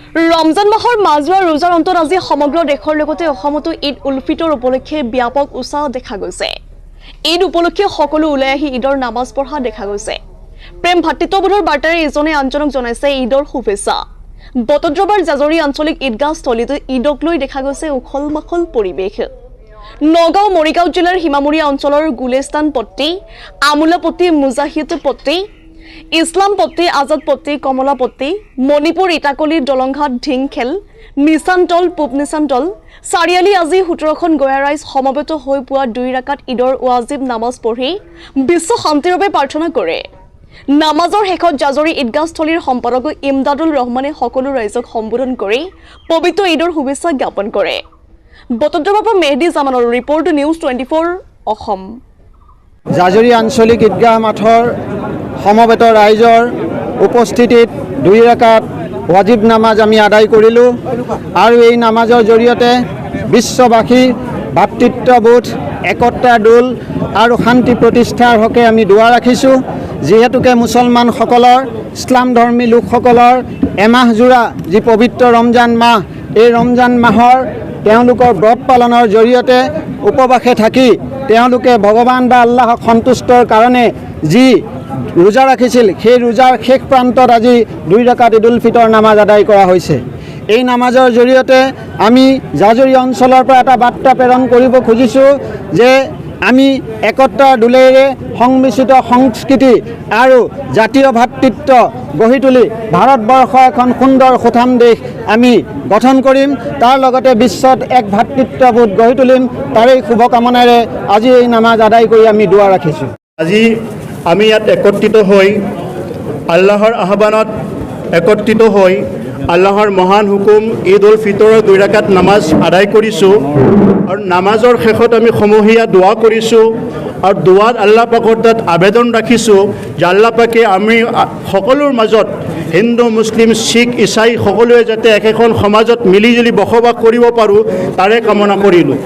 ৰমজান মাহৰ মাজৰ ৰোজাৰ অন্তত আজি সমগ্ৰ দেশৰ লগতে অসমতো ঈদ উল ফিতৰ উপলক্ষে ব্যাপক উৎসাহ দেখা গৈছে। ঈদ উপলক্ষে সকলো ওলাই আহি ঈদৰ নামাজ পঢ়া দেখা গৈছে। প্ৰেম ভাতৃত্ববোধৰ বাৰ্তাৰে ইজনে আনজনক জনাইছে ঈদৰ শুভেচ্ছা। বটদ্ৰৱাৰ জাজৰি আঞ্চলিক ঈদগাহস্থলীত ঈদক লৈ দেখা গৈছে উখল মাখল পৰিৱেশ। নগাঁও মৰিগাঁও জিলাৰ সীমামূৰীয়া অঞ্চলৰ গুলেস্তান পট্টি, আমোলাপট্টি, মুজাহিদ পট্টি, ইছলাম পট্টি, আজাদ পট্টি, কমলা পট্টি, মণিপুৰ ইটাকলিৰ দলংঘাট ঢিংখেল, নিচানতল, পূব নিচানতল, চাৰিআলি আজি 17খন গঞা ৰাইজ সমবেত হৈ পুৱা 2 ৰাকাত ঈদৰ ৱাজিব নামাজ পঢ়ি বিশ্ব শান্তিৰ বাবে প্ৰাৰ্থনা কৰে। নামাজৰ শেষত জাজৰি ঈদগাহস্থলীৰ সম্পাদক ইমদাদুল ৰহমানে সকলো ৰাইজক সম্বোধন কৰি পবিত্ৰ ঈদৰ শুভেচ্ছা জ্ঞাপন কৰে। বটদ্ৰৱাৰ পৰা মেহদী জামানৰ ৰিপৰ্ট, নিউজ 24 অসম। জাজৰি আঞ্চলিক ঈদগাহ মাঠৰ সমবেত ৰাইজৰ উপস্থিতিত 2 ৰাকাত ৱাজিব নামাজ আমি আদায় কৰিলোঁ আৰু এই নামাজৰ জৰিয়তে বিশ্ববাসী ভাতৃত্ববোধ, একতাৰ দোল আৰু শান্তি প্ৰতিষ্ঠাৰ হকে আমি দোৱা ৰাখিছোঁ। যিহেতুকে মুছলমানসকলৰ, ইছলাম ধৰ্মী লোকসকলৰ এমাহজোৰা যি পবিত্ৰ ৰমজান মাহ, এই ৰমজান মাহৰ তেওঁলোকৰ ব্ৰত পালনৰ জৰিয়তে উপবাসে থাকি তেওঁলোকে ভগৱান বা আল্লাহক সন্তুষ্টৰ কাৰণে যি ৰোজা ৰাখিছিল, সেই ৰোজাৰ শেষ প্ৰান্তত আজি 2 ৰাকাত ঈদ উল ফিতৰ নামাজ আদায় কৰা হৈছে। এই নামাজৰ জৰিয়তে আমি জাজৰি অঞ্চলৰ পৰা এটা বাৰ্তা প্ৰেৰণ কৰিব খুজিছোঁ যে আমি একতাৰ দোলেৰে সংমিশ্ৰিত সংস্কৃতি আৰু জাতীয় ভাতৃত্ব গঢ়ি তুলি ভাৰতবৰ্ষ এখন সুন্দৰ সুঠাম দেশ আমি গঠন কৰিম, তাৰ লগতে বিশ্বত এক ভাতৃত্ববোধ গঢ়ি তুলিম। তাৰেই শুভকামনাৰে আজি এই নামাজ আদায় কৰি আমি দোৱা ৰাখিছোঁ। আজি আমি ইয়াত একত্ৰিত হৈ আল্লাহৰ আহ্বানত একত্ৰিত হৈ আল্লাহৰ মহান হুকুম ঈদ উল ফিতৰৰ 2 ৰাকাত নামাজ আদায় কৰিছোঁ আৰু নামাজৰ শেষত আমি সমূহীয়া দোৱা কৰিছোঁ আৰু দোৱাত আল্লাহ পাকৰ তাত আবেদন ৰাখিছোঁ যে আল্লাহ পাকে আমি সকলোৰ মাজত হিন্দু, মুছলিম, শিখ, ইছাই সকলোৱে যাতে একেখন সমাজত মিলিজুলি বসবাস কৰিব পাৰোঁ তাৰে কামনা কৰিলোঁ।